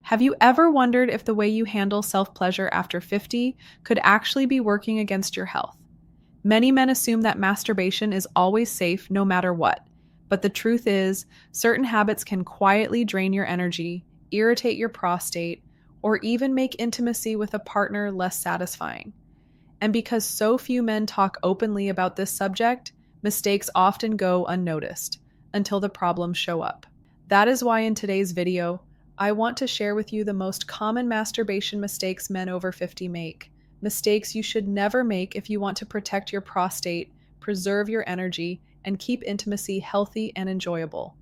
Have you ever wondered if the way you handle self-pleasure after 50 could actually be working against your health? Many men assume that masturbation is always safe no matter what, but the truth is, certain habits can quietly drain your energy, irritate your prostate, or even make intimacy with a partner less satisfying. And because so few men talk openly about this subject, mistakes often go unnoticed until the problems show up. That is why in today's video, I want to share with you the most common masturbation mistakes men over 50 make. Mistakes you should never make if you want to protect your prostate, preserve your energy, and keep intimacy healthy and enjoyable.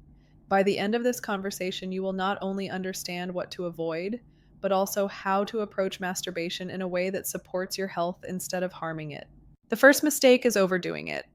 By the end of this conversation, you will not only understand what to avoid, but also how to approach masturbation in a way that supports your health instead of harming it. The first mistake is overdoing it.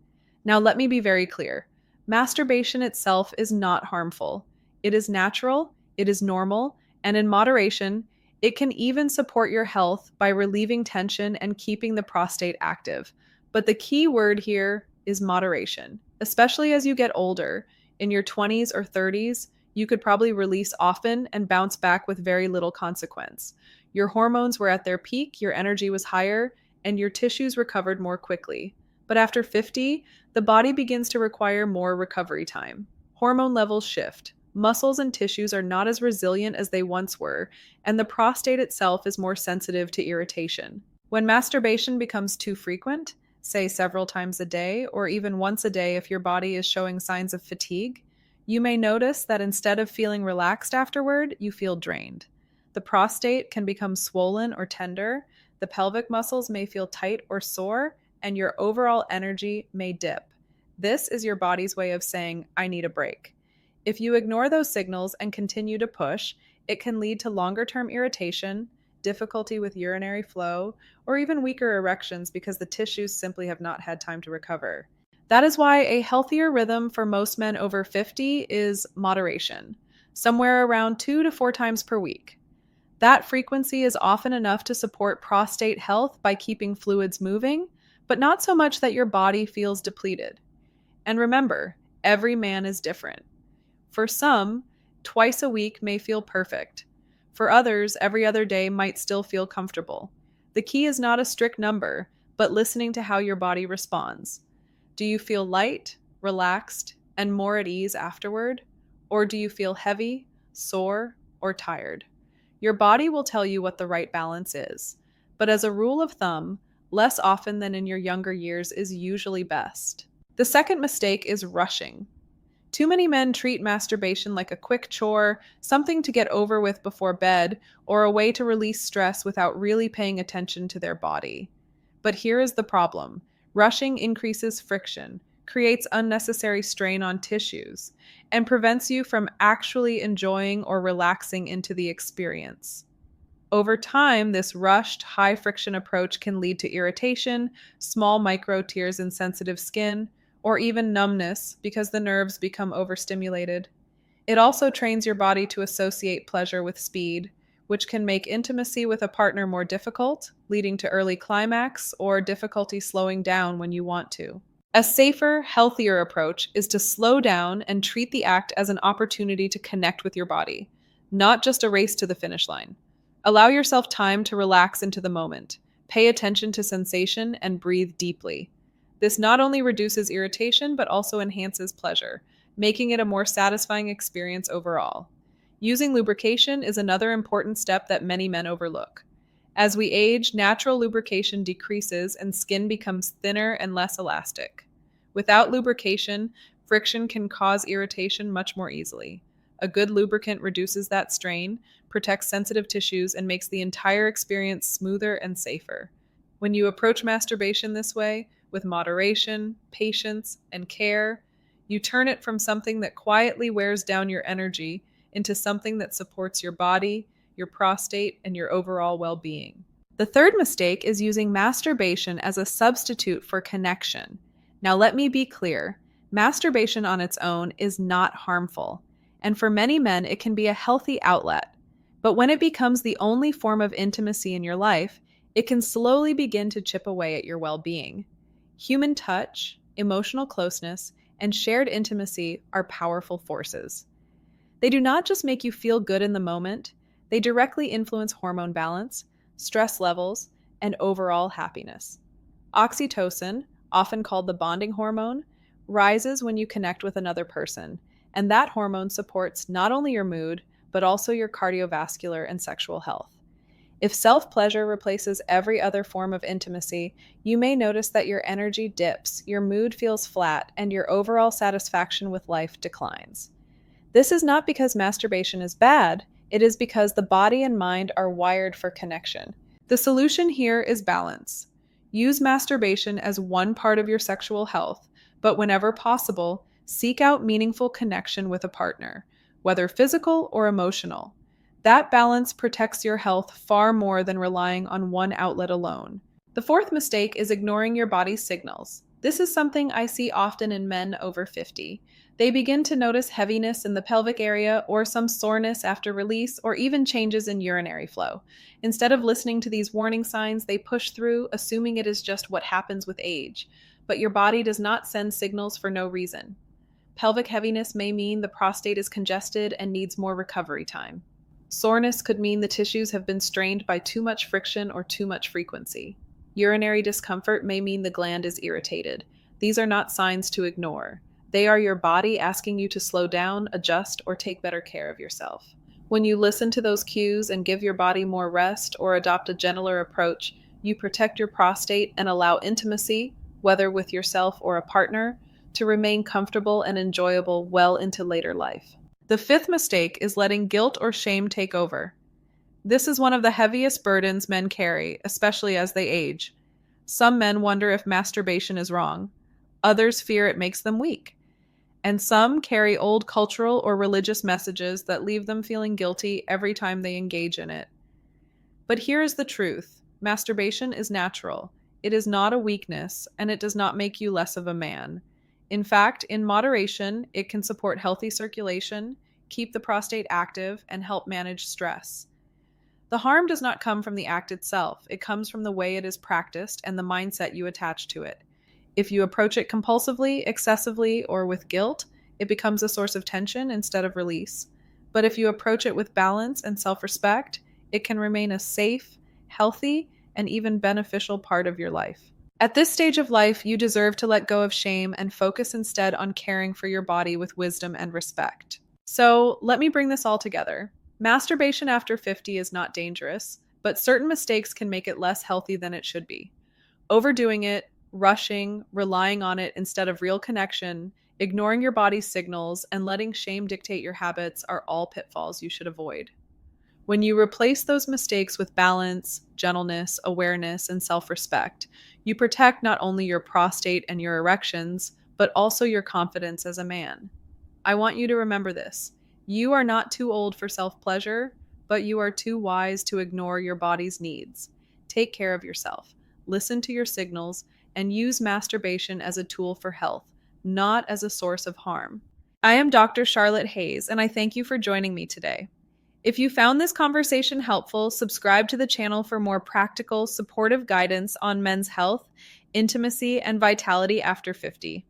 Now, let me be very clear. Masturbation itself is not harmful. It is natural, it is normal, and in moderation, it can even support your health by relieving tension and keeping the prostate active. But the key word here is moderation. Especially as you get older, in your 20s or 30s, you could probably release often and bounce back with very little consequence. Your hormones were at their peak, your energy was higher, and your tissues recovered more quickly. But after 50, the body begins to require more recovery time. Hormone levels shift. Muscles and tissues are not as resilient as they once were, and the prostate itself is more sensitive to irritation. When masturbation becomes too frequent, say several times a day, or even once a day if your body is showing signs of fatigue, you may notice that instead of feeling relaxed afterward, you feel drained. The prostate can become swollen or tender, the pelvic muscles may feel tight or sore, and your overall energy may dip. This is your body's way of saying, I need a break. If you ignore those signals and continue to push, it can lead to longer-term irritation, difficulty with urinary flow, or even weaker erections because the tissues simply have not had time to recover. That is why a healthier rhythm for most men over 50 is moderation, somewhere around 2 to 4 times per week. That frequency is often enough to support prostate health by keeping fluids moving, but not so much that your body feels depleted. And remember, every man is different. For some, twice a week may feel perfect. For others, every other day might still feel comfortable. The key is not a strict number, but listening to how your body responds. Do you feel light, relaxed, and more at ease afterward? Or do you feel heavy, sore, or tired? Your body will tell you what the right balance is. But as a rule of thumb, less often than in your younger years is usually best. The second mistake is rushing. Too many men treat masturbation like a quick chore, something to get over with before bed, or a way to release stress without really paying attention to their body. But here is the problem. Rushing increases friction, creates unnecessary strain on tissues, and prevents you from actually enjoying or relaxing into the experience. Over time, this rushed, high-friction approach can lead to irritation, small micro tears in sensitive skin, or even numbness because the nerves become overstimulated. It also trains your body to associate pleasure with speed, which can make intimacy with a partner more difficult, leading to early climax or difficulty slowing down when you want to. A safer, healthier approach is to slow down and treat the act as an opportunity to connect with your body, not just a race to the finish line. Allow yourself time to relax into the moment. Pay attention to sensation and breathe deeply. This not only reduces irritation, but also enhances pleasure, making it a more satisfying experience overall. Using lubrication is another important step that many men overlook. As we age, natural lubrication decreases and skin becomes thinner and less elastic. Without lubrication, friction can cause irritation much more easily. A good lubricant reduces that strain, protects sensitive tissues, and makes the entire experience smoother and safer. When you approach masturbation this way, with moderation, patience, and care, you turn it from something that quietly wears down your energy into something that supports your body, your prostate, and your overall well-being. The third mistake is using masturbation as a substitute for connection. Now let me be clear, masturbation on its own is not harmful, and for many men it can be a healthy outlet. But when it becomes the only form of intimacy in your life, it can slowly begin to chip away at your well-being. Human touch, emotional closeness, and shared intimacy are powerful forces. They do not just make you feel good in the moment, They directly influence hormone balance, stress levels, and overall happiness. Oxytocin, often called the bonding hormone, rises when you connect with another person, and that hormone supports not only your mood, but also your cardiovascular and sexual health. If self pleasure replaces every other form of intimacy, you may notice that your energy dips, your mood feels flat, and your overall satisfaction with life declines. This is not because masturbation is bad, it is because the body and mind are wired for connection. The solution here is balance. Use masturbation as one part of your sexual health, but whenever possible, seek out meaningful connection with a partner, whether physical or emotional. That balance protects your health far more than relying on one outlet alone. The fourth mistake is ignoring your body's signals. This is something I see often in men over 50. They begin to notice heaviness in the pelvic area or some soreness after release or even changes in urinary flow. Instead of listening to these warning signs, they push through, assuming it is just what happens with age. But your body does not send signals for no reason. Pelvic heaviness may mean the prostate is congested and needs more recovery time. Soreness could mean the tissues have been strained by too much friction or too much frequency. Urinary discomfort may mean the gland is irritated. These are not signs to ignore. They are your body asking you to slow down, adjust, or take better care of yourself. When you listen to those cues and give your body more rest or adopt a gentler approach, you protect your prostate and allow intimacy, whether with yourself or a partner, to remain comfortable and enjoyable well into later life. The fifth mistake is letting guilt or shame take over. This is one of the heaviest burdens men carry, especially as they age. Some men wonder if masturbation is wrong. Others fear it makes them weak. And some carry old cultural or religious messages that leave them feeling guilty every time they engage in it. But here is the truth. Masturbation is natural. It is not a weakness, and it does not make you less of a man. In fact, in moderation, it can support healthy circulation, keep the prostate active, and help manage stress. The harm does not come from the act itself. It comes from the way it is practiced and the mindset you attach to it. If you approach it compulsively, excessively, or with guilt, it becomes a source of tension instead of release. But if you approach it with balance and self-respect, it can remain a safe, healthy, and even beneficial part of your life. At this stage of life, you deserve to let go of shame and focus instead on caring for your body with wisdom and respect. So, let me bring this all together. Masturbation after 50 is not dangerous, but certain mistakes can make it less healthy than it should be. Overdoing it, rushing, relying on it instead of real connection, ignoring your body's signals, and letting shame dictate your habits are all pitfalls you should avoid. When you replace those mistakes with balance, gentleness, awareness, and self-respect, you protect not only your prostate and your erections, but also your confidence as a man. I want you to remember this. You are not too old for self-pleasure, but you are too wise to ignore your body's needs. Take care of yourself, listen to your signals, and use masturbation as a tool for health, not as a source of harm. I am Dr. Charlotte Hayes, and I thank you for joining me today. If you found this conversation helpful, subscribe to the channel for more practical, supportive guidance on men's health, intimacy, and vitality after 50.